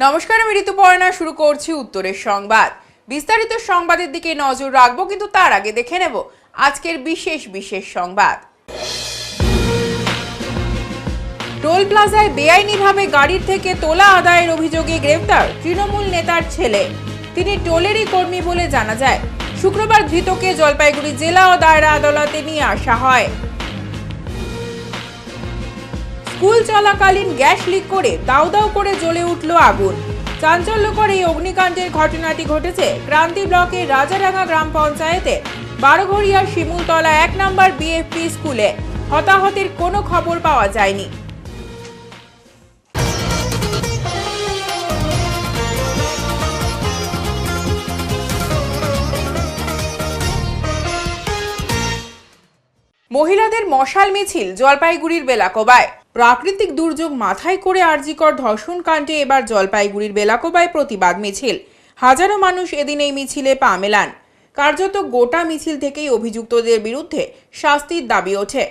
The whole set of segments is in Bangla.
নমস্কার, আমি ঋতুপর্ণা। শুরু করছি উত্তরের সংবাদ। বিস্তারিত সংবাদের দিকে নজর রাখবো, কিন্তু তার আগে দেখে নেব আজকের বিশেষ সংবাদ। টোল প্লাজায় বেআইনিভাবে গাড়ির থেকে তোলা আদায়ের অভিযোগে গ্রেফতার তৃণমূল নেতার ছেলে। তিনি টোলেরই কর্মী বলে জানা যায়। শুক্রবার ধৃতকে জলপাইগুড়ি জেলা ও দায়রা আদালতে নিয়ে আসা হয়। স্কুল চলাকালীন গ্যাস লিক করে দাউ দাউ করে জ্বলে উঠল আগুন। চাঞ্চল্যকর এই অগ্নিকাণ্ডের ঘটনাটি ঘটেছে ক্রান্তি ব্লকের রাজাডাঙ্গা গ্রাম পঞ্চায়েতে বারোঘরিয়ার শিমুলতলা 1 নম্বর বিএফপি স্কুলে। হতাহতের কোনো খবর পাওয়া যায়নি। মহিলাদের মশাল মিছিল জলপাইগুড়ির বেলাকোবায়। প্রাকৃতিক দুর্যোগ মাথায় করে আরজিকর ধর্ষণ কাণ্ডে এবার জলপাইগুড়ির বেলাকোবায় প্রতিবাদ মিছিল। হাজারো মানুষ এদিন এই মিছিলে পা মেলান। কার্যত গোটা মিছিল থেকেই অভিযুক্তদের বিরুদ্ধে শাস্তির দাবি ওঠে।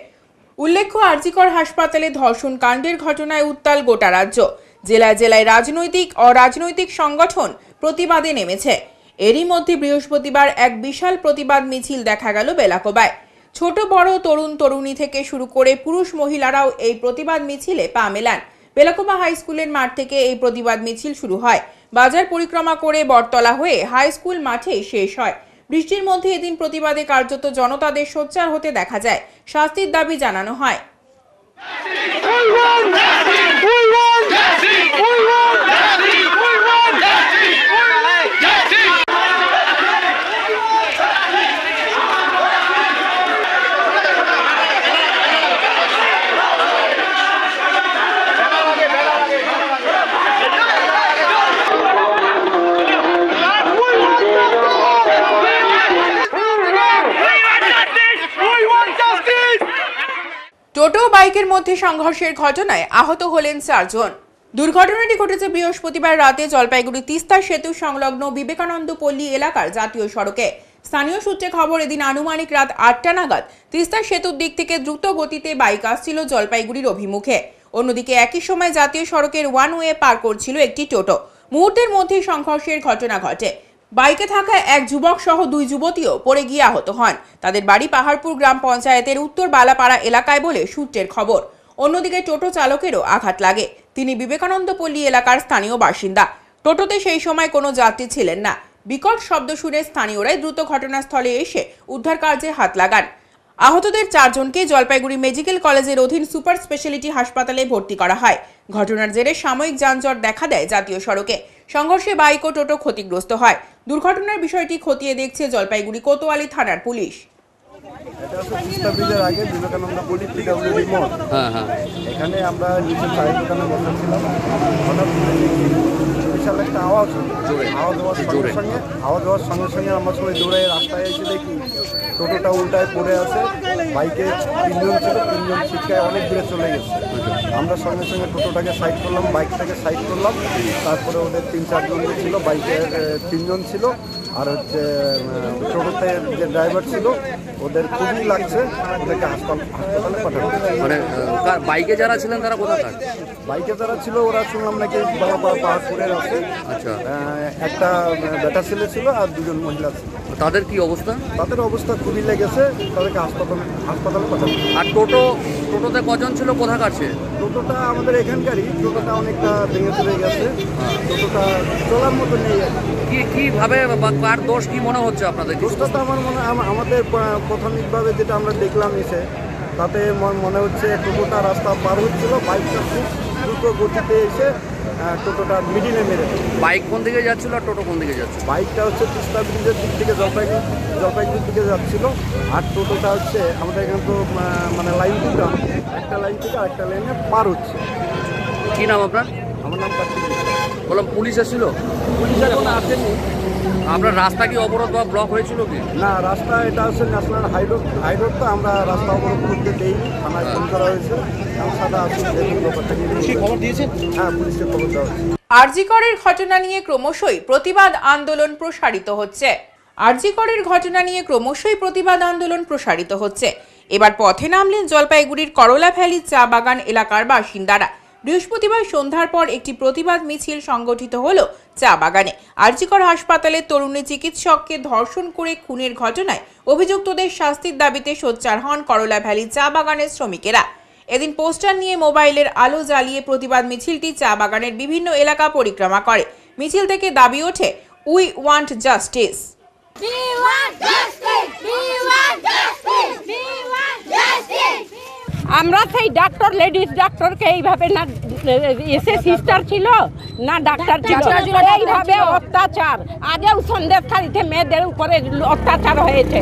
উল্লেখ্য, আরজিকর হাসপাতালে ধর্ষণ কাণ্ডের ঘটনায় উত্তাল গোটা রাজ্য। জেলায় জেলায় রাজনৈতিক অরাজনৈতিক সংগঠন প্রতিবাদে নেমেছে। এরই মধ্যে বৃহস্পতিবার এক বিশাল প্রতিবাদ মিছিল দেখা গেল বেলাকোবায়। ছোট বড় তরুণ তরুণী থেকে শুরু করে পুরুষ মহিলারাও এই প্রতিবাদ মিছিলে পা মেলান। বেলাকোবা হাই স্কুলের মাঠ থেকে এই প্রতিবাদ মিছিল শুরু হয়। বাজার পরিক্রমা করে বটতলা হয়ে হাই স্কুল মাঠেই শেষ হয়। বৃষ্টির মধ্যে এদিন প্রতিবাদে কার্যত জনতাদের সোচ্চার হতে দেখা যায়। শাস্তির দাবি জানানো হয়। টোটো বাইকের মধ্যে সংঘর্ষের ঘটনায় আহত হলেন 4 জন। দুর্ঘটনাটি ঘটেছে বৃহস্পতিবার রাতে জলপাইগুড়ি তিস্তা সেতু সংলগ্ন বিবেকানন্দ পল্লী এলাকার জাতীয় সড়কে। স্থানীয় সূত্রে খবর, এদিন আনুমানিক রাত 8টা নাগাদ তিস্তা সেতুর দিক থেকে দ্রুত গতিতে বাইক আসছিল জলপাইগুড়ির অভিমুখে। অন্যদিকে একই সময় জাতীয় সড়কের ওয়ান ওয়ে পার করছিল একটি টোটো। মুহূর্তের মধ্যেই সংঘর্ষের ঘটনা ঘটে। বাইকে থাকা এক যুবক সহ 2 যুবতীও পড়ে গিয়ে আহত হন। তাদের বাড়ি পাহাড়পুর গ্রাম পঞ্চায়েতের উত্তর বালাপাড়া এলাকায় বলে সূত্রের খবর। অন্যদিকে টোটো চালকেরও আঘাত লাগে। তিনি বিবেকানন্দ পল্লী এলাকার স্থানীয় বাসিন্দা। টোটোতে সেই সময় কোনো যাত্রী ছিলেন না। বিকট শব্দ শুনে স্থানীয়রাই দ্রুত ঘটনাস্থলে এসে উদ্ধার কার্যে হাত লাগান। আহতদের 4 জনকে জলপাইগুড়ি মেডিকেল কলেজের অধীন সুপার স্পেশালিটি হাসপাতালে ভর্তি করা হয়। ঘটনার জেরে সাময়িক যানজট দেখা দেয় জাতীয় সড়কে। সংঘর্ষে বাইক ও টোটো ক্ষতিগ্রস্ত হয়। দুর্ঘটনার বিষয়টি খতিয়ে দেখছে জলপাইগুড়ি কোতোয়ালি থানার পুলিশ। আগে বিবেকানন্দ পল্লী পিডব্লিউডি মোড়, এখানে আমরা নিচে চায়ের দোকানে বসেছিলাম। হঠাৎ বিশাল একটা আওয়াজ হওয়ার সঙ্গে সঙ্গে আমরা সবাই দৌড়ে রাস্তায় এসে দেখি টোটোটা উল্টায় পড়ে আছে। বাইকে 3 জন ছিল, 3 জন ছিটকায় অনেক দূরে চলে গেছে। আমরা সঙ্গে সঙ্গে টোটোটাকে সাইড করলাম, বাইকটাকে সাইড করলাম। তারপরে ওদের 3-4 জন ছিল, বাইকের 3 জন ছিল, আর হচ্ছে টোটোতে যে ড্রাইভার ছিল ওদের খুবই লাগছে, ওদেরকে হাসপাতালে পাঠানো। মানে বাইকে যারা ছিলেন তারা কোথাকার? বাইকে যারা ছিল ওরা শুনলাম নাকি পাহাড়পুরের আছে। আচ্ছা, একটা বেটা ছেলে ছিল আর 2 জন মহিলা ছিল। তাদের কি অবস্থা? তাদের অবস্থা খুবই লেগেছে, তাদেরকে হাসপাতালে পাঠানো। আর টোটোতে কজন ছিল, কোথাকার ছিল? টোটোটা আমাদের এখানকারই। টোটোটা অনেকটা ভেঙে চলে গেছে, টোটোটা চলার মতো নেই। কিভাবে বা কার দোষ কি মনে হচ্ছে আপনাদের? দোষটা তো আমাদের প্রাথমিকভাবে যেটা আমরা দেখলাম এসে, তাতে মনে হচ্ছে টোটোটা রাস্তা পার হচ্ছিল, বাইকটা খুব দ্রুত গতিতে এসে টোটোটা মিডিলে মেরে। বাইক কোন দিকে যাচ্ছিল আর টোটো কোন দিকে যাচ্ছিল? বাইকটা হচ্ছে তিস্তা ব্রিজের দিক থেকে জলপাইগুড়ির দিকে যাচ্ছিল, আর টোটোটা হচ্ছে আমাদের এখানে তো মানে লাইন থেকে একটা লাইন থেকে আরেকটা লাইনে পার হচ্ছে। কী নাম আপনার? আমার নাম কার্তিক। বললাম পুলিশ এসেছিল? পুলিশ এখন আসেনি। আপনার রাস্তা কি অবরোধ বা ব্লক হয়েছিল কি? না, রাস্তা এটা হচ্ছে ন্যাশনাল হাইরোড, তো আমরা রাস্তা অবরোধ করতে দেইনি। থানায় ফোন করা হয়েছে, সাদা খবর দিয়েছেন। হ্যাঁ, পুলিশকে খবর দেওয়া হয়েছে। আরজিকরের ঘটনা নিয়ে ক্রমশই প্রতিবাদ আন্দোলন প্রসারিত হচ্ছে। আরজিকরের ঘটনা নিয়ে ক্রমশই প্রতিবাদ আন্দোলন প্রসারিত হচ্ছে। এবার পথে নামলেন জলপাইগুড়ির করলা ভ্যালি চা বাগান এলাকার বাসিন্দারা। বৃহস্পতিবার সন্ধ্যার পর একটি প্রতিবাদ মিছিল সংগঠিত হলো চা বাগানে। আরজিকর হাসপাতালে তরুণী চিকিৎসককে ধর্ষণ করে খুনের ঘটনায় অভিযুক্তদের শাস্তির দাবিতে সোচ্চার হন করলা ভ্যালি চা বাগানের শ্রমিকেরা। এদিন পোস্টার নিয়ে মোবাইলের আলো জ্বালিয়ে প্রতিবাদ মিছিলটি চা বাগানের বিভিন্ন এলাকা পরিক্রমা করে। মিছিল থেকে দাবি ওঠে, উই ওয়ান্ট জাস্টিস। আমরা সেই ডাক্তার, লেডিস ডাক্তারকে এইভাবে না এসে সিস্টার ছিল না ডাক্তার ছিল, এইভাবে অত্যাচার আগেও সন্দেশখালীতে মেয়েদের উপরে অত্যাচার হয়েছে,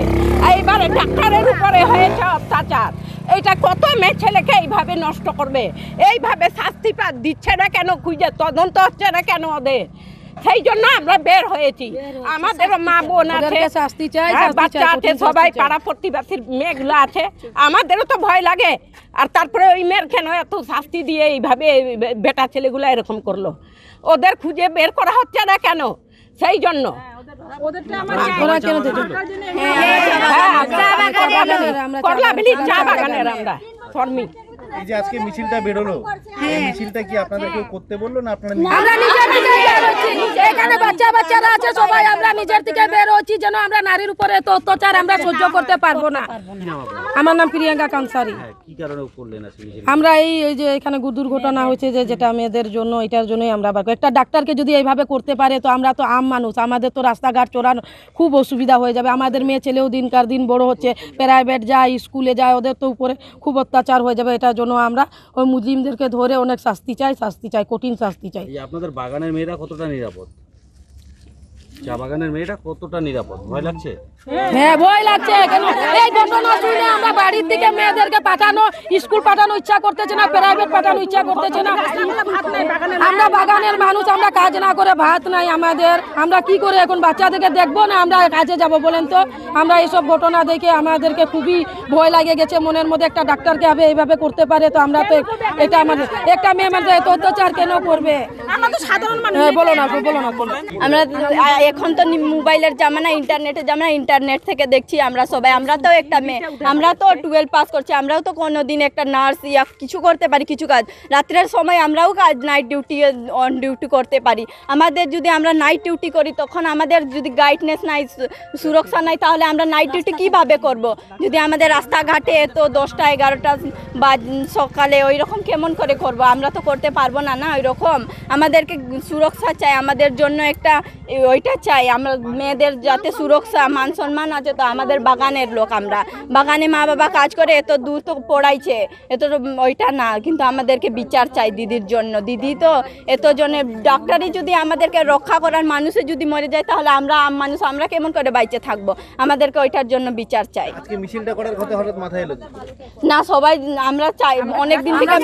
এইবারে ডাক্তারের উপরে হয়েছে অত্যাচার। এইটা কত মেয়ে ছেলেকে এইভাবে নষ্ট করবে? এইভাবে শাস্তি দিচ্ছে না কেন? খুঁজে তদন্ত হচ্ছে না কেন ওদের? সেই জন্য আমরা বের হয়েছি। আমাদের মা বোন আছে, বাচ্চা আছে, সবাই পাড়া প্রতিবেশীর মেয়েগুলো আছে, আমাদেরও তো ভয় লাগে। আর তারপরে ওই মেয়ের কেন এত শাস্তি দিয়ে এইভাবে বেটা ছেলেগুলো এরকম করলো? ওদের খুঁজে বের করা হচ্ছে না কেন? সেই জন্য করলা ভ্যালি চা বাগানের আমরা শ্রমিক। এই যে আজকে মিছিলটা বেরোলো, এই মিছিলটা কি আপনাদের কেউ করতে বললো না আপনারা আমরা নিজের থেকে বের হচ্ছি? এখানে বাচ্চারা আছে, সবাই আমরা নিজের থেকে বের হচ্ছি যেন আমরা নারীর উপরে এত অত্যাচার আমরা সহ্য করতে পারবো না। আমার নাম প্রিয়াঙ্কা কানসারি। কি কারণে করলেন আজকে মিছিল? আমরা এই যে এখানে দুর্ঘটনা হয়েছে যেটা মেয়েদের জন্য, এটার জন্যই আমরা একটা ডাক্তারকে যদি এইভাবে করতে পারে তো আমরা তো আম মানুষ, আমাদের তো রাস্তাঘাট চড়ানো খুব অসুবিধা হয়ে যাবে। আমাদের মেয়ে ছেলেও দিনকার দিন বড় হচ্ছে, প্রাইভেট যায়, স্কুলে যায়, ওদের তো উপরে খুব অত্যাচার হয়ে যাবে। এটার জন্য আমরা ওই মুসলিমদেরকে ধরে অনেক শাস্তি চাই, কঠিন শাস্তি চাই। আপনাদের বাগানের মেয়েরা কতটা নিরাপদ? চা বাগানের মেয়েরা কতটা নিরাপদ? ভয় লাগছে? হ্যাঁ, ভয় লাগছে। কেন এই ঘটনা শুনে আমরা বাড়ির দিকে মেয়েদেরকে পাঠানো, স্কুল পাঠানো ইচ্ছা করতেছে না, প্রাইভেট পাঠানো ইচ্ছা করতেছে না। আমরা বাগানের মানুষ, আমরা কাজ না করে ভাত নাই আমাদের, আমরা কি করে এখন বাচ্চাদেরকে দেখবো না আমরা কাজে যাব বলেন তো? আমরা এইসব ঘটনা দেখে আমাদেরকে খুবই ভয় লাগে গেছে মনের মধ্যে। একটা ডাক্তারকে এইভাবে করতে পারে তো আমরা তো এটা আমাদের একটা মেয়ে আমাদের এত অত্যাচার কেন করবে? আমরা তো সাধারণ মানুষ। বলো না। আমরা এখন তো মোবাইলের জামানা, ইন্টারনেটের জামানা, ইন্টারনেট থেকে দেখছি আমরা সবাই। আমরা তো একটা মেয়ে, আমরা তো 12 পাস করছি, আমরাও তো কোনোদিন একটা নার্স ইয়া কিছু করতে পারি, কিছু কাজ রাত্রের সময় আমরাও কাজ, নাইট ডিউটি, অন ডিউটি করতে পারি। আমাদের যদি আমরা নাইট ডিউটি করি তখন আমাদের যদি গাইডনেস নাই, সুরক্ষা নাই, তাহলে আমরা নাইট ডিউটি কীভাবে করব? যদি আমাদের রাস্তাঘাটে তো 10টা 11টা বা সকালে ওই রকম কেমন করে করব? আমরা তো করতে পারবো না ওই রকম। আমাদেরকে সুরক্ষা চাই, আমাদের জন্য একটা ওইটা চাই, আমরা মেয়েদের যাতে সুরক্ষা, মান সম্মান আছে। তো আমাদের বাগানের লোক, আমরা বাগানে মা বাবা কাজ করে, এত দূর তো পড়াইছে, এত ওইটা না, কিন্তু আমাদেরকে বিচার চাই দিদির জন্য। দিদি তো এতজনের ডাক্তারই যদি আমাদেরকে রক্ষা করার মানুষে যদি মরে যায় তাহলে আমরা মানুষ, আমরা কেমন করে বাইচে থাকবো? আমাদেরকে ওইটার জন্য বিচার চাই। আজকে মিছিলটা করার কথা হঠাৎ মাথায় এলো না, সবাই আমরা চাই, অনেকদিন থেকে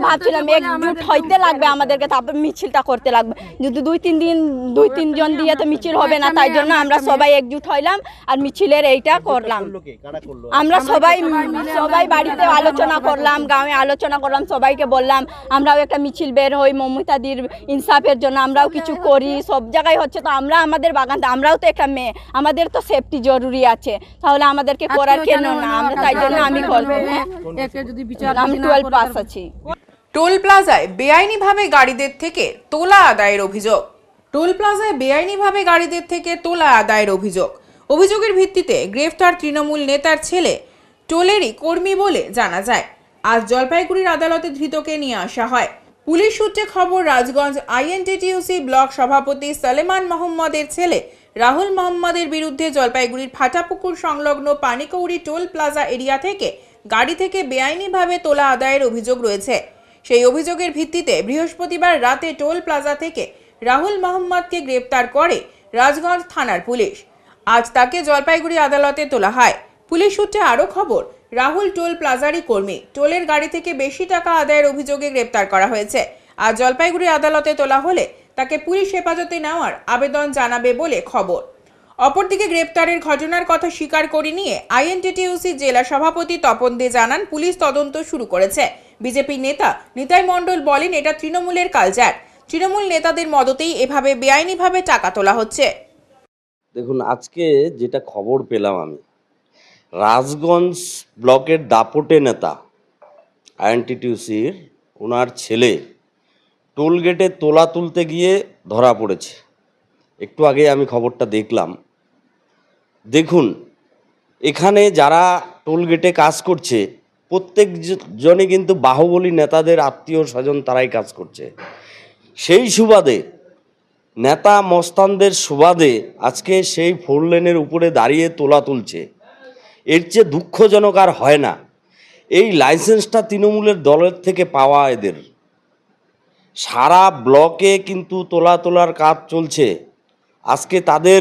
ভাবছিলাম একজুট হইতে লাগবে আমাদেরকে, তারপর মিছিলটা করতে লাগবে। যদি দুই তিনজন দিয়ে তো মিছিল হবে না, তাই জন্য আমরা সবাই একজুট হইলাম আর মিছিলের এইটা করলাম। আমরা সবাই বাড়িতে আলোচনা করলাম, গাঁয়ে আলোচনা করলাম, সবাইকে বললাম আমরাও একটা মিছিল বের হই মমতাদির ইনসাফের জন্য, আমরাও কিছু করি। সব জায়গায় হচ্ছে তো আমরা আমাদের বাগান, আমরাও তো একটা মেয়ে, আমাদের তো সেফটি জরুরি আছে, তাহলে আমাদেরকে করার কেন না? আমরা তাই জন্য আমি করবো। আমি 12 পাস আছি। টোল প্লাজায় বেআইনিভাবে গাড়িদের থেকে তোলা আদায়ের অভিযোগ। টোল প্লাজায় বেআইনিভাবে গাড়িদের থেকে তোলা আদায়ের অভিযোগের ভিত্তিতে গ্রেফতার তৃণমূল নেতার ছেলে টোলেরই কর্মী বলে জানা যায়। আজ জলপাইগুড়ির আদালতে ধৃতকে নিয়ে আসা হয়। পুলিশ সূত্রে খবর, রাজগঞ্জ আইএনটিটিউসি ব্লক সভাপতি সলেমান মোহাম্মদের ছেলে রাহুল মোহাম্মদের বিরুদ্ধে জলপাইগুড়ির ফাটাপুকুর সংলগ্ন পানিকৌড়ি টোল প্লাজা এরিয়া থেকে গাড়ি থেকে বেআইনিভাবে তোলা আদায়ের অভিযোগ রয়েছে। সেই অভিযোগের ভিত্তিতে বৃহস্পতিবার রাতে টোল প্লাজা থেকে রাহুল মোহাম্মদকে গ্রেপ্তার করে রাজগঞ্জ থানার পুলিশ। আজ তাকে জলপাইগুড়ি আদালতে তোলা হয়। পুলিশ সূত্রে আরও খবর, রাহুল টোল প্লাজারই কর্মী। টোলের গাড়ি থেকে বেশি টাকা আদায়ের অভিযোগে গ্রেপ্তার করা হয়েছে। আজ জলপাইগুড়ি আদালতে তোলা হলে তাকে পুলিশ হেফাজতে নেওয়ার আবেদন জানাবে বলে খবর। অপরদিকে গ্রেপ্তারের ঘটনার কথা স্বীকার করে নিয়ে আইএনটিটিউসি জেলা সভাপতি তপন দে জানান, পুলিশ তদন্ত শুরু করেছে। বিজেপি নেতা নিতাই মণ্ডল বলেন, এটা তৃণমূলের কালচার। তৃণমূল নেতাদের মদতেই এভাবে বেআইনিভাবে টাকা তোলা হচ্ছে। দেখুন, আজকে যেটা খবর পেলাম আমি, রাজগঞ্জ ব্লকের দাপটে নেতা আইএনটিটিউসির ওনার ছেলে টোল গেটে তোলা তুলতে গিয়ে ধরা পড়েছে। একটু আগে আমি খবরটা দেখলাম। দেখুন, এখানে যারা টোল গেটে কাজ করছে প্রত্যেকজনই কিন্তু বাহুবলী নেতাদের আত্মীয় স্বজন, তারাই কাজ করছে। সেই সুবাদে নেতা মস্তানদের সুবাদে আজকে সেই 4 লেনের উপরে দাঁড়িয়ে তোলা তুলছে। এর চেয়ে দুঃখজনক আর হয় না। এই লাইসেন্সটা তৃণমূলের দলের থেকে পাওয়া এদের। সারা ব্লকে কিন্তু তোলার কাজ চলছে। আজকে তাদের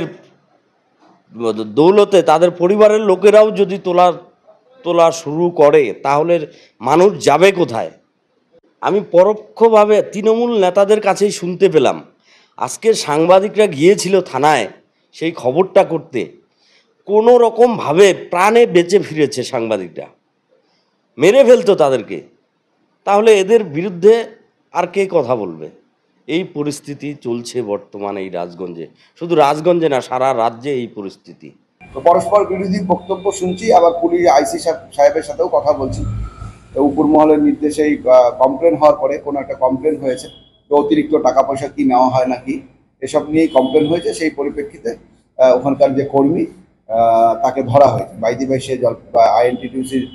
দৌলতে তাদের পরিবারের লোকেরাও যদি তোলা শুরু করে তাহলে মানুষ যাবে কোথায়? আমি পরোক্ষভাবে তৃণমূল নেতাদের কাছেই শুনতে পেলাম। আজকে সাংবাদিকরা গিয়েছিল থানায় সেই খবরটা করতে, কোনো রকমভাবে প্রাণে বেঁচে ফিরেছে সাংবাদিকরা। মেরে ফেলতো তাদেরকে, তাহলে এদের বিরুদ্ধে আর কে কথা বলবে? এই পরিস্থিতি চলছে বর্তমানে এই রাজগঞ্জে। শুধু রাজগঞ্জে না, সারা রাজ্যে এই পরিস্থিতি। তো পরস্পর বিরোধী বক্তব্য শুনছি, আবার পুলিশ আইসি সাহেবের সাথেও কথা বলছি। তো উপর মহলের নির্দেশেই কমপ্লেন হওয়ার পরে কোনো একটা কমপ্লেন হয়েছে, তো অতিরিক্ত টাকা পয়সা কি নেওয়া হয় নাকি এসব নিয়েই কমপ্লেন হয়েছে। সেই পরিপ্রেক্ষিতে ওখানকার যে কর্মী তাকে ধরা হয়েছে। বাইদি ভাই সে আইএনটিটিউসির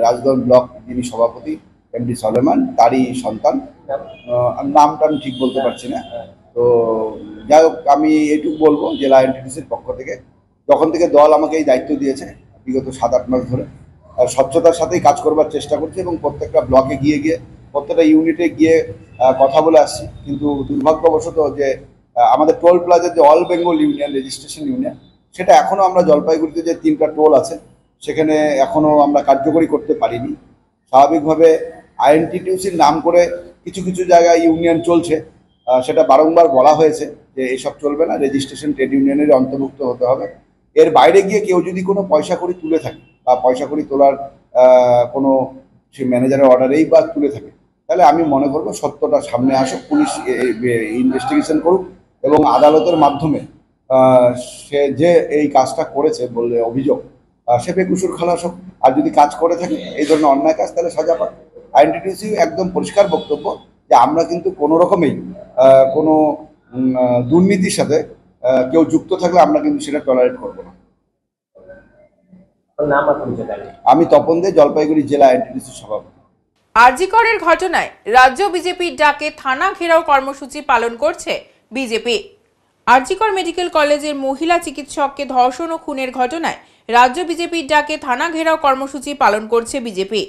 রাজগঞ্জ ব্লক যিনি সভাপতি এমডি সলেমান, তারই সন্তান। নামটা আমি ঠিক বলতে পারছি না। তো যাই হোক, আমি এটুকু বলবো জেলা আইএনটিটিউসির পক্ষ থেকে যখন থেকে দল আমাকে এই দায়িত্ব দিয়েছে বিগত 7-8 মাস ধরে স্বচ্ছতার সাথেই কাজ করবার চেষ্টা করছি এবং প্রত্যেকটা ব্লকে গিয়ে প্রত্যেকটা ইউনিটে গিয়ে কথা বলে আসছি। কিন্তু দুর্ভাগ্যবশত যে আমাদের টোল প্লাজার যে all Bengal union registration union, সেটা এখনও আমরা জলপাইগুড়িতে যে 3টা টোল আছে সেখানে এখনও আমরা কার্যকরী করতে পারিনি। স্বাভাবিকভাবে আইএনটিটিউসির নাম করে কিছু জায়গায় ইউনিয়ন চলছে, সেটা বারংবার বলা হয়েছে যে এসব চলবে না, রেজিস্ট্রেশন ট্রেড ইউনিয়নের অন্তর্ভুক্ত হতে হবে। এর বাইরে গিয়ে কেউ যদি কোনো পয়সা কড়ি তুলে থাকে বা পয়সা কড়ি তোলার কোনো সে ম্যানেজারের অর্ডারেই বা তুলে থাকে, তাহলে আমি মনে করবো সত্যটা সামনে আসুক, পুলিশ ইনভেস্টিগেশন করুক এবং আদালতের মাধ্যমে সে যে এই কাজটা করেছে বলে অভিযোগ, সে বেকসুর খালাস হোক। আর যদি কাজ করে থাকে এই ধরনের অন্যায় কাজ, তাহলে সাজা পাক। আইএনটিটিউসি একদম পরিষ্কার বক্তব্য যে আমরা কিন্তু কোনো রকমেই কোনো দুর্নীতির সাথে কেউ যুক্ত থাকলে আমরা কিন্তু সেটা টলারেট করবো না। আমি তপন দে, জলপাইগুড়ি জেলা আইএনটিটিউসির সভাপতি। আরজি করের ঘটনায় রাজ্য বিজেপির ডাকে থানা ঘেরাও কর্মসূচি পালন করছে বিজেপি। আরজি কর মেডিকেল কলেজের মহিলা চিকিৎসককে ধর্ষণ ও খুনের ঘটনায় রাজ্য বিজেপির ডাকে থানা ঘেরাও কর্মসূচি পালন করছে বিজেপি।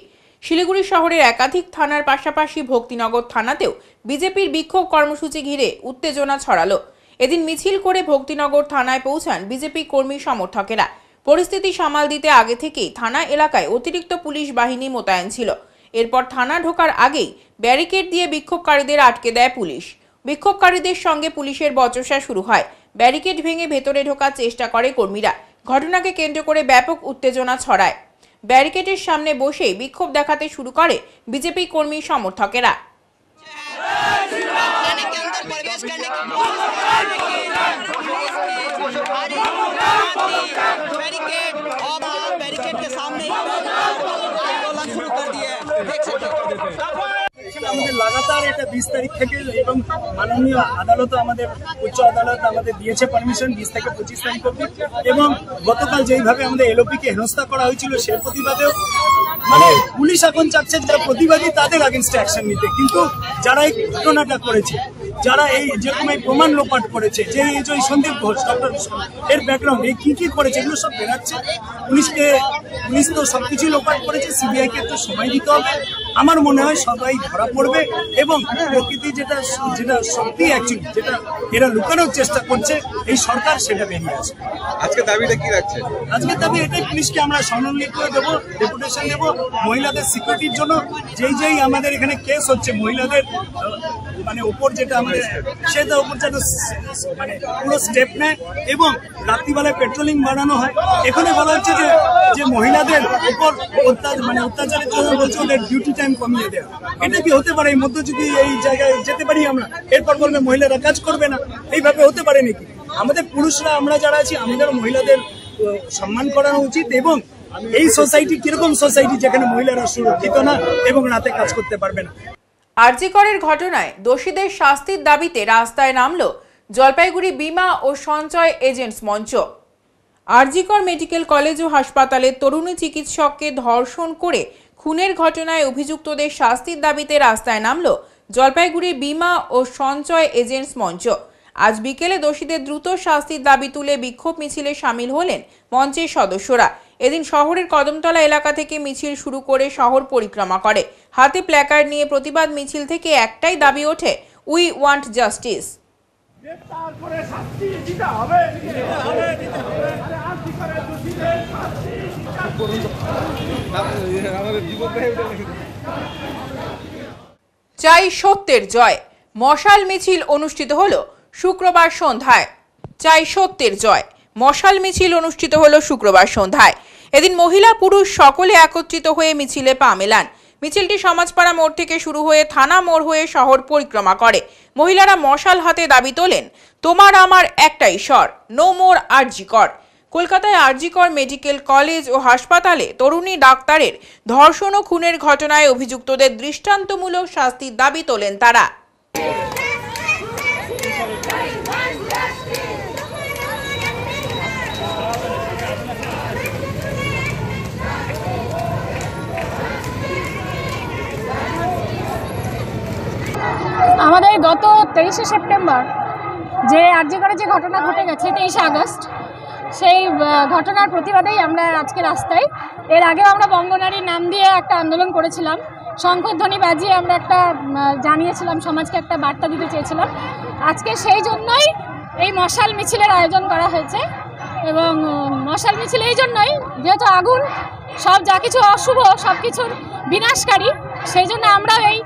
শিলিগুড়ি শহরের একাধিক থানার পাশাপাশি ভক্তিনগর থানাতেও বিজেপির বিক্ষোভ কর্মসূচি ঘিরে উত্তেজনা ছড়ালো। এদিন মিছিল করে ভক্তিনগর থানায় পৌঁছান বিজেপি কর্মী সমর্থকেরা। পরিস্থিতি সামাল দিতে আগে থেকেই থানা এলাকায় অতিরিক্ত পুলিশ বাহিনী মোতায়েন ছিল। এরপর থানা ঢোকার আগেই ব্যারিকেড দিয়ে বিক্ষোভকারীদের আটকে দেয় পুলিশ। বিক্ষোভকারীদের সঙ্গে পুলিশের বচসা শুরু হয়। ব্যারিকেড ভেঙে ভেতরে ঢোকার চেষ্টা করে কর্মীরা। ঘটনাকে কেন্দ্র করে ব্যাপক উত্তেজনা ছড়ায়। ব্যারিকেডের সামনে বসেই বিক্ষোভ দেখাতে শুরু করে বিজেপি কর্মী সমর্থকেরা। আমাদের লাগাতার এটা 20 তারিখ থেকে এবং মাননীয় আদালত আমাদের উচ্চ আদালত আমাদের দিয়েছে পারমিশন 20 থেকে 25 তারিখ অবধি। এবং গতকাল যেইভাবে আমাদের এলওপিকে হেনস্থা করা হয়েছিল সেই প্রতিবাদেও মানে পুলিশ এখন চাচ্ছে যারা প্রতিবাদী তাদের আগেনস্টে অ্যাকশন নিতে, কিন্তু যারা এই ঘটনাটা করেছে, যারা এই যেরকম এই প্রমাণ লোপাট করেছে, যে এই যে সন্দীপ ঘোষ ডক্টর এর ব্যাকগ্রাউন্ড এই কি করেছে এগুলো সব বেরাচ্ছে। পুলিশ তো সবকিছু লোপাট করেছে, সিবিআইকে একটু সময় দিতে হবে। আমার মনে হয় সবাই ধরা পড়বে এবং প্রকৃতি যেটা সত্যি অ্যাকচুয়ালি যেটা এরা লুকানোর চেষ্টা করছে এই সরকার সেটা বেরিয়ে আসবে। আজকে দাবিটা কি রাখছে? আজকে দাবি এটাই, পুলিশকে আমরা স্বর্ণলিপি করে দেবো, ডেপুটেশন দেবো মহিলাদের সিকিউরিটির জন্য। যেই আমাদের এখানে কেস হচ্ছে মহিলাদের মানে উপর যেটা আমাদের সেটা উপর যেন মানে পুরো স্টেপ নেয় এবং রাত্রিবেলায় পেট্রোলিং বাড়ানো হয়। এখানে বলা হচ্ছে যে মহিলাদের উপর অত্যাচারের জন্য বলছে ওদের ডিউটি টাইম কমিয়ে দেওয়া। এটা কি হতে পারে? এই মধ্যে যদি এই জায়গায় যেতে পারি আমরা, এরপর বলবে মহিলারা কাজ করবে না, এইভাবে হতে পারে নাকি? আমাদের পুরুষরা আমরা যারা আছি আমাদের মহিলাদের সম্মান করানো উচিত এবং এই সোসাইটি কিরকম সোসাইটি যেখানে মহিলারা সুরক্ষিত না এবং রাতে কাজ করতে পারবে না। আরজিকরের ঘটনায় দোষীদের শাস্তির দাবিতে রাস্তায় নামল জলপাইগুড়ি বীমা ও সঞ্চয় এজেন্টস মঞ্চ। আরজিকর মেডিকেল কলেজ ও হাসপাতালে তরুণী চিকিৎসককে ধর্ষণ করে খুনের ঘটনায় অভিযুক্তদের শাস্তির দাবিতে রাস্তায় নামল জলপাইগুড়ি বীমা ও সঞ্চয় এজেন্টস মঞ্চ। আজ বিকেলে দোষীদের দ্রুত শাস্তির দাবি তুলে বিক্ষোভ মিছিলে সামিল হলেন মঞ্চের সদস্যরা। এদিন শহরের কদমতলা এলাকা থেকে মিছিল শুরু করে শহর পরিক্রমা করে। হাতে প্ল্যাকার্ড নিয়ে প্রতিবাদ মিছিল থেকে একটাই দাবি ওঠে, উই ওয়ান্ট জাস্টিস। চাই সত্যের জয়। মশাল মিছিল অনুষ্ঠিত হলো শুক্রবার সন্ধ্যায়। চাই সত্যের জয়। মশাল মিছিল অনুষ্ঠিত হলো শুক্রবার সন্ধ্যায়। এদিন মহিলা পুরুষ সকলে একত্রিত হয়ে মিছিলে পা মেলান। মিছিলটি সমাজপাড়া মোড় থেকে শুরু হয়ে থানা মোড় হয়ে শহর পরিক্রমা করে। মহিলারা মশাল হাতে দাবি তোলেন, তোমার আমার একটাই স্বর, নো মোর আরজিকর। কলকাতায় আরজিকর মেডিকেল কলেজ ও হাসপাতালে তরুণী ডাক্তারের ধর্ষণ ও খুনের ঘটনায় অভিযুক্তদের দৃষ্টান্তমূলক শাস্তির দাবি তোলেন তারা। আমাদের গত 23শে সেপ্টেম্বর যে আরজিকরে যে ঘটনা ঘটে গেছে 23শে আগস্ট, সেই ঘটনার প্রতিবাদেই আমরা আজকে রাস্তায়। এর আগেও আমরা বঙ্গনারীর নাম দিয়ে একটা আন্দোলন করেছিলাম, শঙ্খধ্বনি বাজিয়ে আমরা একটা জানিয়েছিলাম, সমাজকে একটা বার্তা দিতে চেয়েছিলাম। আজকে সেই জন্যই এই মশাল মিছিলের আয়োজন করা হয়েছে। এবং মশাল মিছিল এই জন্যই, যেহেতু আগুন সব যা কিছু অশুভ সব কিছুর বিনাশকারী, সেই জন্য আমরা এই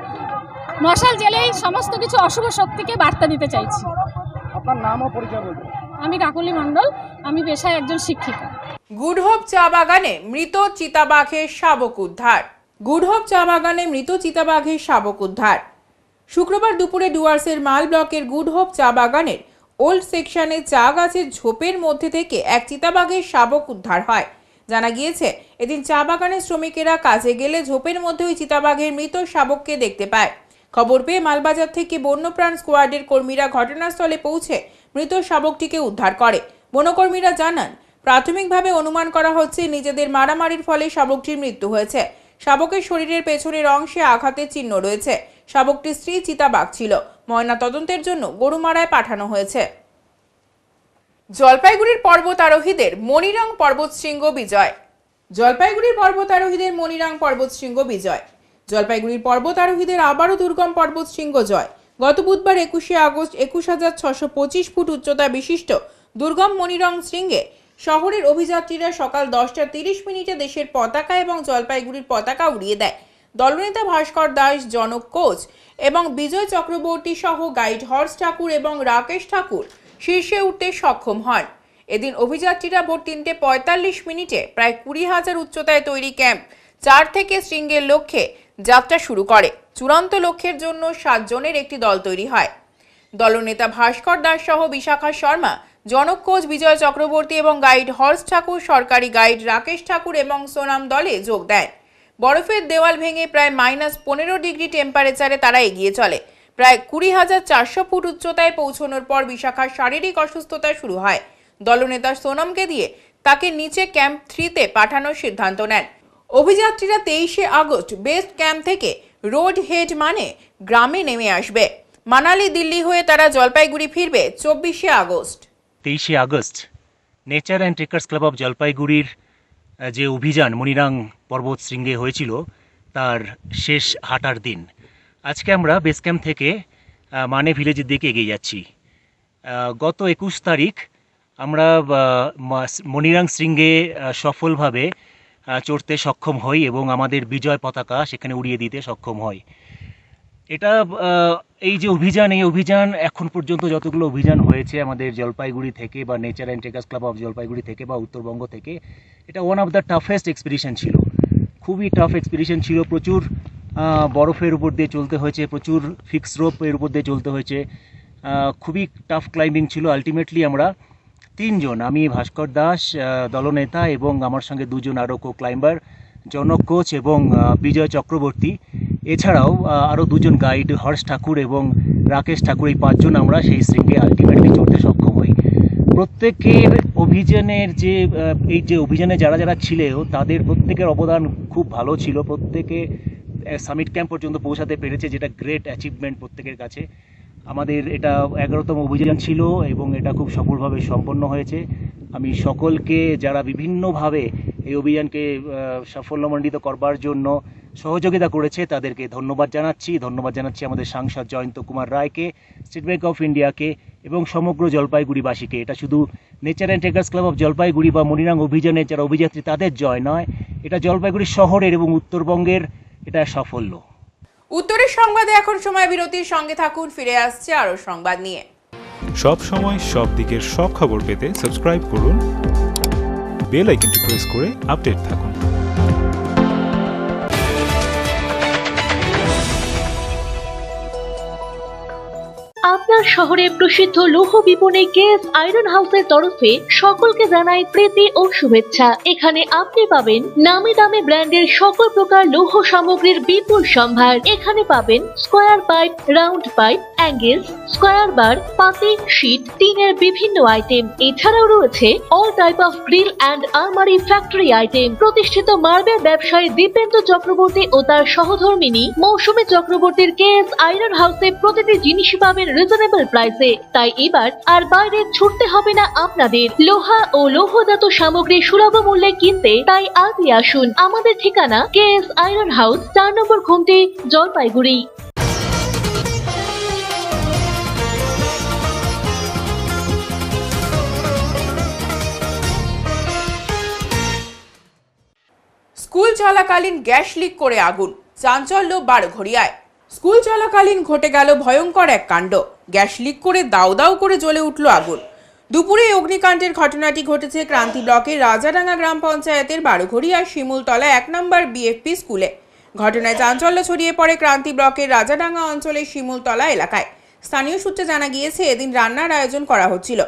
মশাল জেলেই সমস্ত কিছু অশুভ শক্তিকে বার্তা দিতে চাইছি। আপনার নাম ও পরিচয় বলুন। আমি কাকলি মণ্ডল, আমি পেশায় একজন শিক্ষিকা। গুড হোপ চা বাগানে মৃত চিতাবাঘের শাবক উদ্ধার। গুড হোপ চা বাগানে মৃত চিতাবাঘের শাবক উদ্ধার। শুক্রবার দুপুরে ডুয়ার্সের মাল ব্লকের গুড হোপ চা বাগানের ওল্ড সেকশনে চা গাছের ঝোপের মধ্যে থেকে এক চিতাবাঘের শাবক উদ্ধার হয়। জানা গিয়েছে, এদিন চা বাগানের শ্রমিকেরা কাজে গেলে ঝোপের মধ্যে ওই চিতাবাঘের মৃত শাবককে দেখতে পায়। খবর পেয়ে মালবাজার থেকে বন্যপ্রাণ স্কোয়াডের কর্মীরা ঘটনাস্থলে পৌঁছে মৃত শাবকটিকে উদ্ধার করে। বনকর্মীরা জানান, প্রাথমিকভাবে অনুমান করা হচ্ছে নিজেদের মারামারির ফলে শাবকটির মৃত্যু হয়েছে। শাবকের শরীরের পেছনের অংশে আঘাতের চিহ্ন রয়েছে। শাবকটির স্ত্রী চিতাবাঘ ছিল। ময়না তদন্তের জন্য গরুমারায় পাঠানো হয়েছে। জলপাইগুড়ির পর্বতারোহীদের মনিরাং পর্বতশৃঙ্গ বিজয়। জলপাইগুড়ির পর্বতারোহীদের মনিরাং পর্বতশৃঙ্গ বিজয়। জলপাইগুড়ির পর্বতারোহীদের আবারও দুর্গম পর্বতশৃঙ্গ জয়। গত বুধবার 21শে আগস্ট 21,625 ফুট উচ্চতা বিশিষ্ট দুর্গম মনিরাং শৃঙ্গে শহরের অভিযাত্রীরা সকাল 10:30 দেশের পতাকা এবং জলপাইগুড়ির পতাকা উড়িয়ে দেয়। দলনেতা ভাস্কর দাস, জনক কোচ এবং বিজয় চক্রবর্তী সহ গাইড হর্স ঠাকুর এবং রাকেশ ঠাকুর শীর্ষে উঠতে সক্ষম হন। এদিন অভিযাত্রীরা ভোর 3:45 প্রায় 20,000 উচ্চতায় তৈরি ক্যাম্প 4 থেকে শৃঙ্গের লক্ষ্যে যাত্রা শুরু করে। চূড়ান্ত লক্ষ্যের জন্য 7 জনের একটি দল তৈরি হয়। দলনেতা ভাস্কর দাস সহ বিশাখা শর্মা, জনক কোচ বিজয় চক্রবর্তী এবং গাইড হর্স ঠাকুর, সরকারি গাইড রাকেশ ঠাকুর এবং সোনাম দলে যোগ দেন। বরফের দেওয়াল ভেঙে প্রায় -15 ডিগ্রি টেম্পারেচারে তারা এগিয়ে চলে। প্রায় 20,400 ফুট উচ্চতায় পৌঁছানোর পর বিশাখার শারীরিক অসুস্থতা শুরু হয়। দলনেতা সোনামকে দিয়ে তাকে নিচে ক্যাম্প 3-তে পাঠানোর সিদ্ধান্ত নেন। অভিযাত্রীরা 23শে আগস্ট বেস্ট ক্যাম্প থেকে রোড হেড মানে গ্রামে নেমে আসবে। মানালি দিল্লি হয়ে তারা জলপাইগুড়ি ফিরবে 24শে আগস্ট। 23শে আগস্ট nature and trekkers club of জলপাইগুড়ির যে অভিযান মনিরাং পর্বত শৃঙ্গে হয়েছিল তার শেষ হাঁটার দিন। আজকে আমরা বেস ক্যাম্প থেকে মানে ভিলেজের দিকে এগিয়ে যাচ্ছি। গত 21 তারিখ আমরা মনিরাং শৃঙ্গে সফলভাবে চড়তে সক্ষম হই এবং আমাদের বিজয় পতাকা সেখানে উড়িয়ে দিতে সক্ষম হয়। এটা এই যে অভিযান, এই অভিযান এখন পর্যন্ত যতগুলো অভিযান হয়েছে আমাদের জলপাইগুড়ি থেকে বা nature and trekkers club of Jalpaiguri থেকে বা উত্তরবঙ্গ থেকে, এটা one of the toughest expedition ছিল। খুবই টাফ এক্সপিডিশন ছিল। প্রচুর বরফের উপর দিয়ে চলতে হয়েছে, প্রচুর ফিক্স রোপের উপর দিয়ে চলতে হয়েছে, খুবই টাফ ক্লাইম্বিং ছিল। আলটিমেটলি আমরা তিনজন, আমি ভাস্কর দাস দলনেতা এবং আমার সঙ্গে দুজন আরও কো ক্লাইম্বার, জনক কোচ এবং বিজয় চক্রবর্তী, এছাড়াও আরও দুজন গাইড হর্ষ ঠাকুর এবং রাকেশ ঠাকুর, এই পাঁচজন আমরা সেই শৃঙ্গে আলটিমেটলি চড়তে সক্ষম হই। প্রত্যেকের অভিযানের এই যে অভিযানে যারা যারা ছিল তাদের প্রত্যেকের অবদান খুব ভালো ছিল। প্রত্যেকে সামিট ক্যাম্প পর্যন্ত পৌঁছাতে পেরেছে, যেটা গ্রেট অ্যাচিভমেন্ট প্রত্যেকের কাছে। আমাদের এটা 11তম অভিযান ছিল এবং এটা খুব সফলভাবে সম্পন্ন হয়েছে। আমি সকলকে যারা বিভিন্নভাবে এই অভিযানকে সাফল্যমণ্ডিত করবার জন্য সহযোগিতা করেছে তাদেরকে ধন্যবাদ জানাচ্ছি আমাদের সাংসদ জয়ন্ত কুমার রায়কে, স্টেট ব্যাংক অফ ইন্ডিয়াকে এবং সমগ্র জলপাইগুড়িবাসীকে। এটা শুধু nature and trekkers club of Jalpaiguri বা মনিরাং অভিযানের যারা অভিযাত্রী তাদের জয় নয়, এটা জলপাইগুড়ি শহরের এবং উত্তরবঙ্গের এটা সাফল্য। উত্তরের সংবাদে এখন সময় বিরতির, সঙ্গে থাকুন, ফিরে আসছে আরো সংবাদ নিয়ে। সব সময় সব দিকের সব খবর পেতে সাবস্ক্রাইব করুন, বেল আইকনটি প্রেস করে আপডেট থাকুন। আপনার শহরে প্রসিদ্ধ লৌহ বিপণী কেএস আয়রন হাউসের তরফে সকলকে জানাই প্রীতি ও শুভেচ্ছা। এখানে আপনি পাবেন নামি দামি ব্র্যান্ডের সকল প্রকার লৌহ সামগ্রীর বিপুল সম্ভার। এখানে পাবেন square pipe, round pipe, angles, square bar, পাতি, শীট, টিনের বিভিন্ন আইটেম। এছাড়াও রয়েছে all type of grill and আলমারি ফ্যাক্টরি আইটেম। প্রতিষ্ঠিত মার্বেল ব্যবসায়ী দীপেন্দ্র চক্রবর্তী ও তার সহধর্মিনী মৌসুমী চক্রবর্তীর কেএস আয়রন হাউসে প্রতিটি জিনিসই পাবেন রিজনেবল প্রাইসে। তাই এবার আর বাইরে ছুটতে হবে না আপনাদের। লোহা ও লৌহজাত সামগ্রী সুলভ মূল্যে কিনতে তাই আজই আসুন। আমাদের ঠিকানা কেএস আয়রন হাউস, 4 নম্বর ঘুমটি, জলপাইগুড়ি। স্কুল চলাকালীন গ্যাস লিক করে আগুন, চাঞ্চল্য বারঘড়িয়ায়। স্কুল চলাকালীন ঘটে গেল ভয়ঙ্কর এক কাণ্ড। গ্যাস লিক করে দাউ দাউ করে জ্বলে উঠল আগুন। দুপুরে অগ্নিকাণ্ডের ঘটনাটি ঘটেছে ক্রান্তি ব্লকের রাজাডাঙ্গা গ্রাম পঞ্চায়েতের বারঘড়িয়ার শিমুলতলা 1 নম্বর বিএফপি স্কুলে। ঘটনায় চাঞ্চল্য ছড়িয়ে পড়ে ক্রান্তি ব্লকের রাজাডাঙ্গা অঞ্চলের শিমুলতলা এলাকায়। স্থানীয় সূত্রে জানা গিয়েছে, এদিন রান্নার আয়োজন করা হচ্ছিল।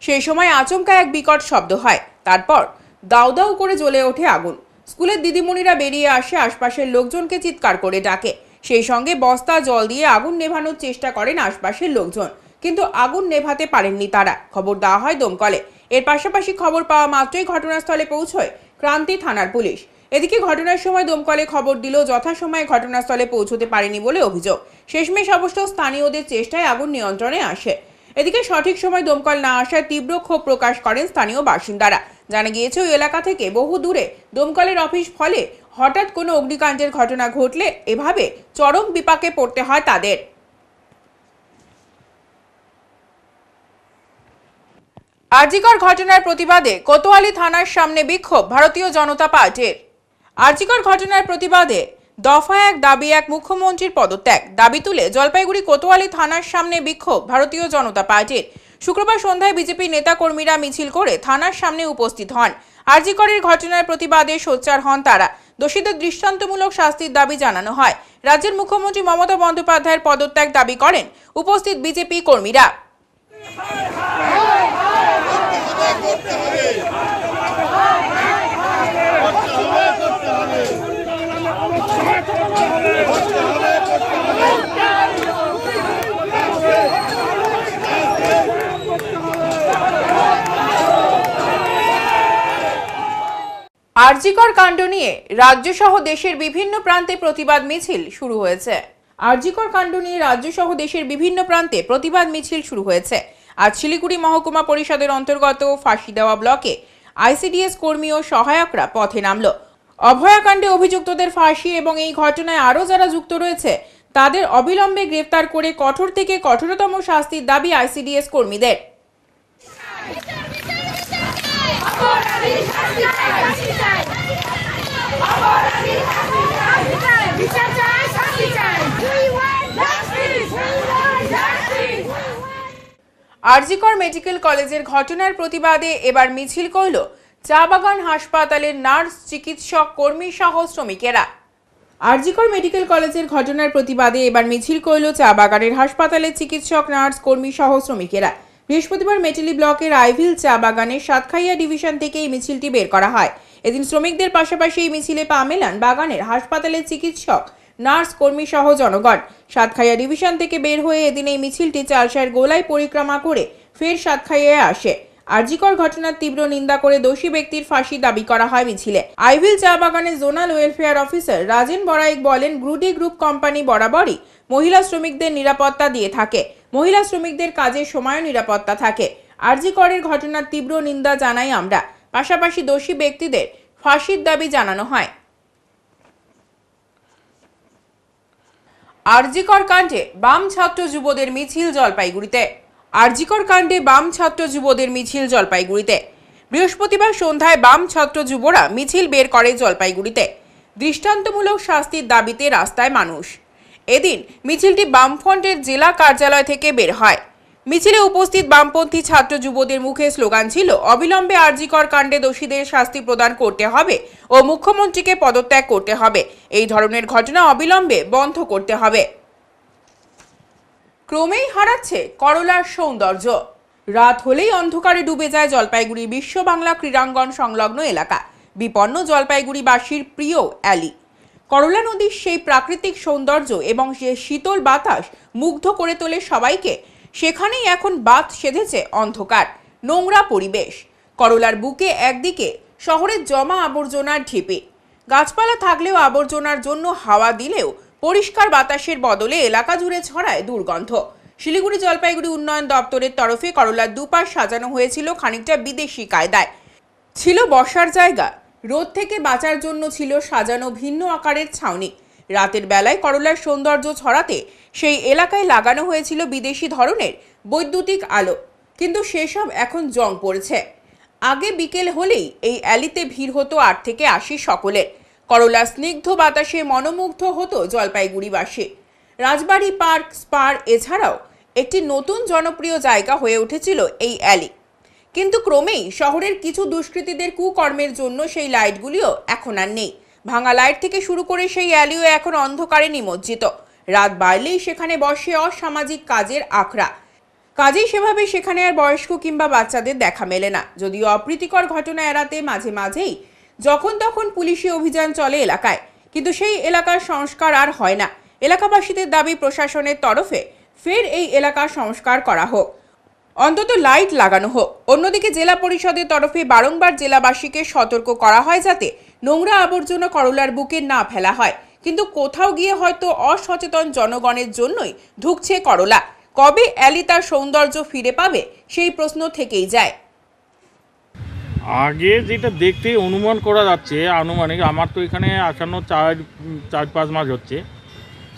সেই সময় আচমকা এক বিকট শব্দ হয়, তারপর দাউ দাউ করে জ্বলে ওঠে আগুন। স্কুলের দিদিমণিরা বেরিয়ে আসে, আশপাশের লোকজনকে চিৎকার করে ডাকে। সেই সঙ্গে বস্তা জল দিয়ে আগুন নেভানোর চেষ্টা করেন আশপাশের লোকজন, কিন্তু আগুন নেভাতে পারেননি তারা। খবর দেওয়া হয় দমকলে। এর পাশাপাশি খবর পাওয়া মাত্রই ঘটনাস্থলে পৌঁছয় ক্রান্তি থানার পুলিশ। এদিকে ঘটনার সময় দমকলে খবর দিলেও যথাসময়ে ঘটনাস্থলে পৌঁছতে পারেনি বলে অভিযোগ। শেষমেশ অবশ্য স্থানীয়দের চেষ্টায় আগুন নিয়ন্ত্রণে আসে। এদিকে সঠিক সময় দমকল না আসায় তীব্র ক্ষোভ প্রকাশ করেন স্থানীয় বাসিন্দারা। জানা গিয়েছে, ওই এলাকা থেকে বহু দূরে দমকলের অফিস, ফলে হঠাৎ কোনো অগ্নিকাণ্ডের ঘটনা ঘটলে এভাবে চরম বিপাকে পড়তে হয় তাদের। আরজিকর ঘটনার প্রতিবাদে কোতোয়ালি থানার সামনে বিক্ষোভ ভারতীয় জনতা পার্টির। আরজিকর ঘটনার প্রতিবাদে দফা 1 দাবি 1 মুখ্যমন্ত্রীর পদত্যাগ দাবি তুলে জলপাইগুড়ি কোতোয়ালি থানার সামনে বিক্ষোভ ভারতীয় জনতা পার্টির। শুক্রবার সন্ধ্যায় বিজেপি নেতা কর্মীরা মিছিল করে থানার সামনে উপস্থিত হন। আরজিকরের ঘটনার প্রতিবাদে সোচ্চার হন তারা। দোষীদের দৃষ্টান্তমূলক শাস্তির দাবি জানানো হয়। রাজ্যের মুখ্যমন্ত্রী মমতা বন্দ্যোপাধ্যায়ের পদত্যাগ দাবি করেন উপস্থিত বিজেপি কর্মীরা। আরজিকর কাণ্ড নিয়ে রাজ্যসহ দেশের বিভিন্ন প্রান্তে প্রতিবাদ মিছিল শুরু হয়েছে। আরজিকর কাণ্ড নিয়ে রাজ্যসহ দেশের বিভিন্ন প্রান্তে প্রতিবাদ মিছিল শুরু হয়েছে। আজ শিলিগুড়ি মহকুমা পরিষদের অন্তর্গত ফাঁসি দেওয়া ব্লকে আইসিডিএস কর্মী ও সহায়করা পথে নামল। অভয়াকাণ্ডে অভিযুক্তদের ফাঁসি এবং এই ঘটনায় আরও যারা যুক্ত রয়েছে তাদের অবিলম্বে গ্রেফতার করে কঠোর থেকে কঠোরতম শাস্তির দাবি আইসিডিএস কর্মীদের। আরজিকর মেডিকেল কলেজের ঘটনার প্রতিবাদে এবার মিছিল করল চা বাগান হাসপাতালের নার্স, চিকিৎসক, কর্মী সহ শ্রমিকেরা। আরজিকর মেডিকেল কলেজের ঘটনার প্রতিবাদে এবার মিছিল করল চা বাগানের হাসপাতালের চিকিৎসক, নার্স, কর্মী সহ শ্রমিকেরা। বৃহস্পতিবার মেটেলি ব্লকের আইভিল চা বাগানের সাতখাইয়া ডিভিশন থেকে এই মিছিলটি বের করা হয়। এদিন শ্রমিকদের পাশাপাশি এই মিছিলে পা মেলান বাগানের হাসপাতালের চিকিৎসক, নার্স, কর্মী সহ জনগণ। সাতখাইয়া ডিভিশন থেকে বের হয়ে এদিন এই মিছিলটি চালসার গোলাই পরিক্রমা করে ফের সাতখাইয়ায় আসে। আরজিকর ঘটনার তীব্র নিন্দা করে দোষী ব্যক্তির ফাঁসি দাবি করা হয় মিছিলে। আইভিল চা বাগানের zonal welfare officer Rajen Baraik বলেন, গ্রুডি গ্রুপ কোম্পানি বরাবরই মহিলা শ্রমিকদের নিরাপত্তা দিয়ে থাকে। মহিলা শ্রমিকদের কাজের সময়ও নিরাপত্তা থাকে। আরজিকরের ঘটনার তীব্র নিন্দা জানাই আমরা। পাশাপাশি দোষী ব্যক্তিদের ফাঁসির দাবি জানানো হয়। আরজিকর কাণ্ডে বাম ছাত্র যুবদের মিছিল জলপাইগুড়িতে। আরজিকর কাণ্ডে বাম ছাত্র যুবদের মিছিল জলপাইগুড়িতে। বৃহস্পতিবার সন্ধ্যায় বাম ছাত্র যুবরা মিছিল বের করে জলপাইগুড়িতে। দৃষ্টান্তমূলক শাস্তির দাবিতে রাস্তায় মানুষ। এদিন মিছিলটি বামফ্রন্টের জেলা কার্যালয় থেকে বের হয়। মিছিলে উপস্থিত বামপন্থী ছাত্র যুবদের মুখে স্লোগান ছিল, অবিলম্বে আরজিকর কাণ্ডে দোষীদের শাস্তি প্রদান করতে হবে ও মুখ্যমন্ত্রীকে পদত্যাগ করতে হবে। এই ধরনের ঘটনা অবিলম্বে বন্ধ করতে হবে। ক্রমেই হারাচ্ছে করলার সৌন্দর্য। রাত হলেই অন্ধকারে ডুবে যায় জলপাইগুড়ি বিশ্ব বাংলা ক্রীড়াঙ্গন সংলগ্ন এলাকা। বিপন্ন জলপাইগুড়িবাসীর প্রিয় অ্যালি। করলা নদীর সেই প্রাকৃতিক সৌন্দর্য এবং সে শীতল বাতাস মুগ্ধ করে তোলে সবাইকে। সেখানেই এখন বাত সেধেছে অন্ধকার, নোংরা পরিবেশ। করলার বুকে একদিকে শহরের জমা আবর্জনার ঢিপি, গাছপালা থাকলেও আবর্জনার জন্য হাওয়া দিলেও পরিষ্কার বাতাসের বদলে এলাকা জুড়ে ছড়ায় দুর্গন্ধ। শিলিগুড়ি জলপাইগুড়ি উন্নয়ন দপ্তরের তরফে করলার দুপাশ সাজানো হয়েছিল খানিকটা বিদেশি কায়দায়। ছিল বসার জায়গা, রোদ থেকে বাঁচার জন্য ছিল সাজানো ভিন্ন আকারের ছাউনি। রাতের বেলায় করলার সৌন্দর্য ছড়াতে সেই এলাকায় লাগানো হয়েছিল বিদেশি ধরনের বৈদ্যুতিক আলো, কিন্তু সেসব এখন জং পড়েছে। আগে বিকেল হলেই এই অ্যালিতে ভিড় হতো 8 থেকে 80 সকলের। করলা স্নিগ্ধ বাতাসে মনোমুগ্ধ হতো জলপাইগুড়িবাসী। রাজবাড়ি পার্ক, স্পার এছাড়াও একটি নতুন জনপ্রিয় জায়গা হয়ে উঠেছিল এই অ্যালি। কিন্তু ক্রমেই শহরের কিছু দুষ্কৃতীদের কুকর্মের জন্য সেই লাইটগুলিও এখন আর নেই। ভাঙা লাইট থেকে শুরু করে সেই অ্যালিও এখন অন্ধকারে নিমজ্জিত। রাত বাড়লেই সেখানে বসে অসামাজিক কাজের আখড়া। কাজেই সেভাবে সেখানে আর বয়স্ক কিংবা বাচ্চাদের দেখা মেলে না। যদিও অপ্রীতিকর ঘটনা এড়াতে মাঝে মাঝেই যখন তখন পুলিশি অভিযান চলে এলাকায়, কিন্তু সেই এলাকার সংস্কার আর হয় না। এলাকাবাসীদের দাবি প্রশাসনের তরফে ফের এই এলাকার সংস্কার করা হোক, অন্তত লাইট লাগানো হোক। অন্যদিকে জেলা পরিষদের তরফে বারংবার জেলাবাসীকে সতর্ক করা হয় যাতে নোংরা আবর্জনা করলার বুকে না ফেলা হয়, কিন্তু কোথাও গিয়ে হয়তো অসচেতন জনগণের জন্যই ঢুকছে করলা। কবে অ্যালি তার সৌন্দর্য ফিরে পাবে সেই প্রশ্ন থেকেই যায়। আগে যেটা দেখতে অনুমান করা যাচ্ছে, আনুমানিক আমার তো এখানে আসান্ন 4-5 মাস হচ্ছে।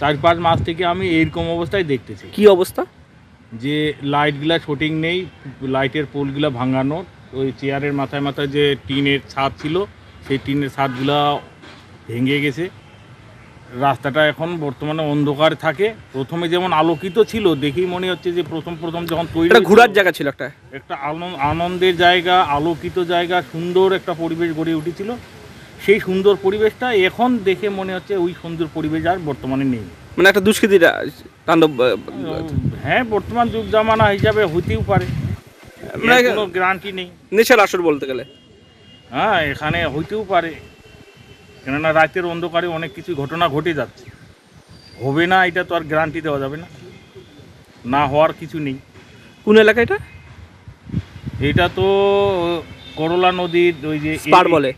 4-5 মাস থেকে আমি এইরকম অবস্থায় দেখতেছি। কি অবস্থা? যে লাইটগুলা শুটিং নেই, লাইটের পোলগুলা ভাঙানো, ওই চেয়ারের মাথায় মাথায় যে টিনের ছাদ ছিল সেই টিনের ছাদগুলা ভেঙে গেছে। রাস্তাটা এখন বর্তমানে অন্ধকার থাকে। প্রথমে যেমন আলোকিত ছিল, দেখেই মনে হচ্ছে যে প্রথম যখন তৈরি ঘোরার জায়গা ছিল, একটা আনন্দের জায়গা, আলোকিত জায়গা, সুন্দর একটা পরিবেশ গড়ে উঠেছিল। সেই সুন্দর পরিবেশটা এখন দেখে মনে হচ্ছে ওই সুন্দর পরিবেশ আর বর্তমানে নেই। মানে একটা দুষ্কৃতীরা তাণ্ডব। হ্যাঁ, বর্তমান যুগ জামানা হিসাবে হইতেও পারে, কোনো গ্যারান্টি নেই। নেশার আসর বলতে গেলে হ্যাঁ, এখানে হইতেও পারে, কেননা রাতের অন্ধকারে অনেক কিছু ঘটনা ঘটে যাচ্ছে। হবে না এটা তো আর গ্যারান্টি দেওয়া যাবে না, না হওয়ার কিছু নেই। কোন এলাকা এটা? এটা তো করলা নদীর ওই যে স্পার বলে,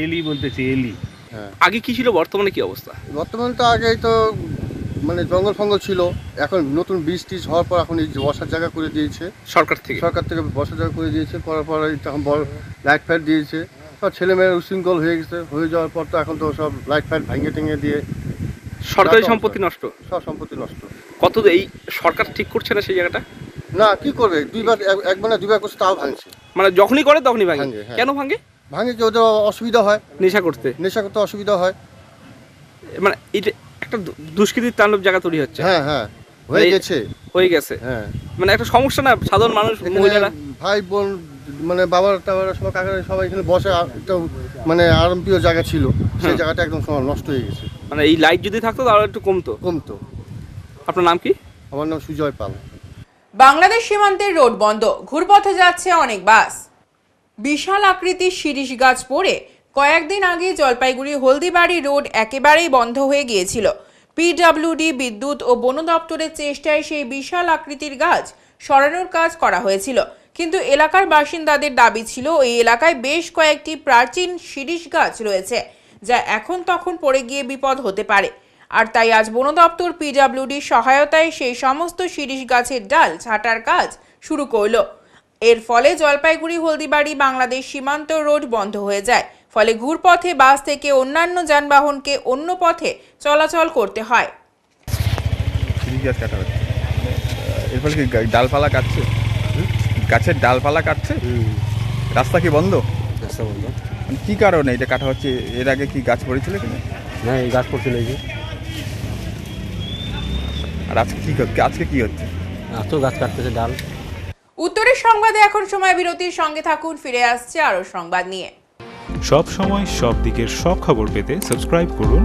এলি বলতেছে, এলি। আগে কি ছিল, বর্তমানে কি অবস্থা? বর্তমানে তো আগে তো মানে জঙ্গল ফঙ্গল ছিল, এখন নতুন বীজ টিজ হওয়ার পর এখন এই বসার জায়গা করে দিয়েছে সরকার থেকে বসার জায়গা করে দিয়েছে। করার পর তখন বড় লাইট ফাইট দিয়েছে। সব ছেলেমেয়েরা উশৃঙ্খল হয়ে গেছে, হয়ে যাওয়ার পর তো এখন তো সব লাইট ফাইট ভেঙে টেঙে দিয়ে সরকারি সম্পত্তি নষ্ট, সব সম্পত্তি নষ্ট। কত এই সরকার ঠিক করছে না সেই জায়গাটা? না, কি করবে, একবার না দুইবার করছে, তাও ভাঙছে। মানে যখনই করে তখনই ভাঙে। কেন ভাঙে? ভাঙে কি ওদের অসুবিধা হয়, নেশা করতে অসুবিধা হয়। মানে এটা একটা দুষ্কৃতির তাণ্ডব জায়গা তৈরি হচ্ছে। হ্যাঁ হ্যাঁ, হয়ে গেছে। হ্যাঁ, মানে একটা সমস্যা না, সাধারণ মানুষ, মহিলারা, ভাই বোন, মানে বাবার টাবার সবাই, কাকারা সবাই এখানে বসে, একটা মানে আরামপ্রিয় জায়গা ছিল, সেই জায়গাটা একদম নষ্ট হয়ে গেছে। মানে এই লাইট যদি থাকতো তাহলে একটু কমতো। কমতো। আপনার নাম কি? আমার নাম সুজয় পাল। বাংলাদেশ সীমান্তের রোড বন্ধ, ঘুরপথে যাচ্ছে অনেক বাস। বিশাল আকৃতির শিরীষ গাছ পড়ে কয়েকদিন আগে জলপাইগুড়ি হলদিবাড়ি রোড একেবারেই বন্ধ হয়ে গিয়েছিল। পিডব্লিউডি, বিদ্যুৎ ও বন দপ্তরের চেষ্টায় সেই বিশাল আকৃতির গাছ সরানোর কাজ করা হয়েছিল, কিন্তু এলাকার বাসিন্দাদের দাবি ছিল ওই এলাকায় বেশ কয়েকটি প্রাচীন শিরীষ গাছ রয়েছে, যা এখন তখন পড়ে গিয়ে বিপদ হতে পারে। আর তাই আজ বন দপ্তর পিডব্লিউডির সহায়তায় সেই সমস্ত শিরীষ গাছের ডাল ছাঁটার কাজ শুরু করলো। এর ফলে জলপাইগুড়ি হলদিবাড়ি বাংলাদেশ সীমান্ত রোড বন্ধ হয়ে যায়, ফলে ঘুরপথে বাস থেকে অন্যান্য যানবাহনকে অন্য পথে চলাচল করতে হয়। শিরীষ গাছ কাটা হচ্ছে, এর ফলে কি ডালপালা কাটছে, গাছের ডালপালা কাটছে, রাস্তা কি বন্ধ? রাস্তা বন্ধ মানে কি কারণে এটা কাটা হচ্ছে? এর আগে কি গাছ পড়েছিল কিনা? না, এই গাছ পড়ছিল এই যে। আর আজকে কি হচ্ছে? এত গাছ কাটতেছে ডাল। উত্তরের সংবাদে এখন সময় বিরতির, সঙ্গে থাকুন, ফিরে আসছে আরো সংবাদ নিয়ে। সব সময় সব দিকের সব খবর পেতে সাবস্ক্রাইব করুন,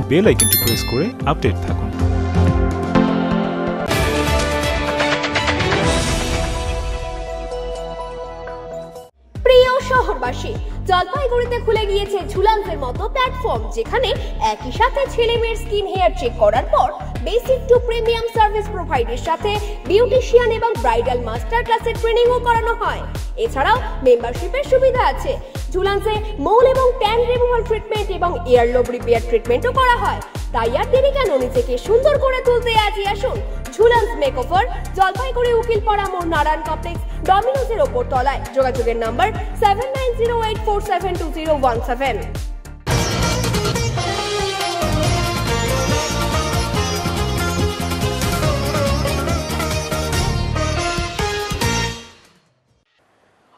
বেল আইকনটি প্রেস করে আপডেট থাকুন। প্রিয় শহরবাসী, জলপাইগুড়িতে খুলে গিয়েছে ঝুলান্সের মতো প্ল্যাটফর্ম, যেখানে একই সাথে ছেলে মেয়ের স্কিন হেয়ার চেক করার পর বেসিক টু প্রিমিয়াম সার্ভিস প্রোভাইডের সাথে বিউটিশিয়ান এবং ব্রাইডাল মাস্টার ক্লাসের ট্রেনিংও করানো হয়। এছাড়াও মেম্বারশিপের সুবিধা আছে। ঝুলান্সে মৌল এবং ট্যান রিমুভাল ট্রিটমেন্ট এবং ইয়ারলোব রিপেয়ার ট্রিটমেন্টও করা হয়। তাই আর দেরি কেন, নিজেকে সুন্দর করে তুলতে আজই আসুন ঝুলান্স মেকওভার, জলপাইগুড়ি উকিলপাড়া মোড়, নারায়ণ কমপ্লেক্স, ডমিনোজের ওপর তলায়। যোগাযোগের নাম্বার 7908472017।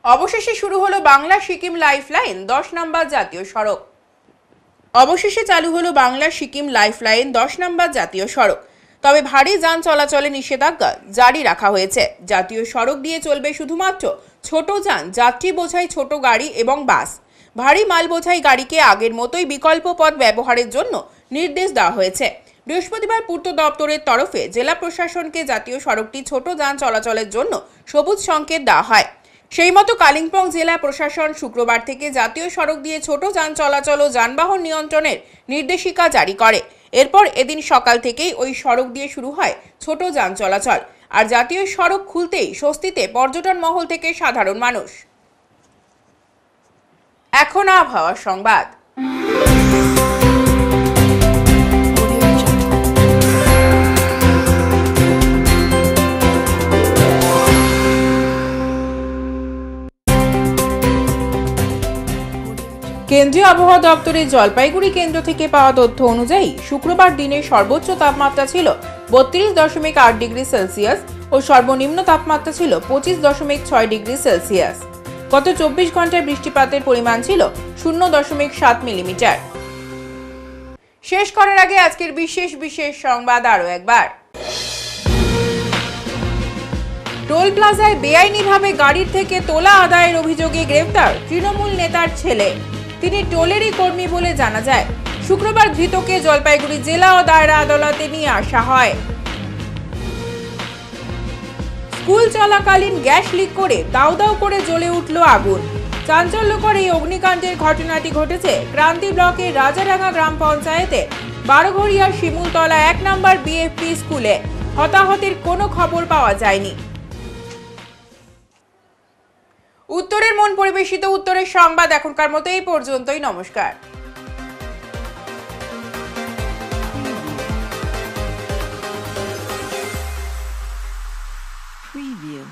অবশেষে শুরু হলো বাংলা সিকিম লাইফলাইন 10 নম্বর জাতীয় সড়ক। অবশেষে চালু হলো বাংলা সিকিম লাইফলাইন 10 নম্বর জাতীয় সড়ক। তবে ভারী যান চলাচলে নিষেধাজ্ঞা জারি রাখা হয়েছে। জাতীয় সড়ক দিয়ে চলবে শুধুমাত্র ছোট যান, যাত্রী বোঝাই ছোট গাড়ি এবং বাস। ভারী মাল বোঝাই গাড়িকে আগের মতোই বিকল্প পথ ব্যবহারের জন্য নির্দেশ দেওয়া হয়েছে। বৃহস্পতিবার পূর্ত দপ্তরের তরফে জেলা প্রশাসনকে জাতীয় সড়কটি ছোট যান চলাচলের জন্য সবুজ সংকেত দেওয়া হয়। সেই মতো কালিম্পং জেলা প্রশাসন শুক্রবার থেকে জাতীয় সড়ক দিয়ে ছোট যান চলাচল ও যানবাহন নিয়ন্ত্রণের নির্দেশিকা জারি করে। এরপর এদিন সকাল থেকেই ওই সড়ক দিয়ে শুরু হয় ছোট যান চলাচল। আর জাতীয় সড়ক খুলতেই স্বস্তিতে পর্যটন মহল থেকে সাধারণ মানুষ। এখন আবহাওয়ার সংবাদ। কেন্দ্রীয় আবহাওয়া দপ্তরের জলপাইগুড়ি কেন্দ্র থেকে পাওয়া তথ্য অনুযায়ী শুক্রবার দিনের সর্বোচ্চ তাপমাত্রা ছিল 32.8 ডিগ্রি সেলসিয়াস ও সর্বনিম্ন তাপমাত্রা ছিল 25.6 ডিগ্রি সেলসিয়াস। গত 24 ঘন্টায় বৃষ্টিপাতের পরিমাণ ছিল 0.7 মিলিমিটার। শেষ করার আগে আজকের বিশেষ সংবাদ আরও একবার। টোল প্লাজায় বেআইনিভাবে গাড়ির থেকে তোলা আদায়ের অভিযোগে গ্রেফতার তৃণমূল নেতার ছেলে। তিনি টোলেরই কর্মী বলে জানা যায়। শুক্রবার ধৃতকে জলপাইগুড়ি জেলা ও দায়রা আদালতে নিয়ে আসা হয়। স্কুল চলাকালীন গ্যাস লিক করে দাউ দাউ করে জ্বলে উঠল আগুন। চাঞ্চল্যকর এই অগ্নিকাণ্ডের ঘটনাটি ঘটেছে ক্রান্তি ব্লকের রাজারাঙ্গা গ্রাম পঞ্চায়েতে বারোঘরিয়া শিমুলতলা 1 নম্বর বিএফপি স্কুলে। হতাহতের কোনো খবর পাওয়া যায়নি। উত্তরের মন পরিবেশিত উত্তরের সংবাদ এখনকার মতো এই পর্যন্তই। নমস্কার। Preview.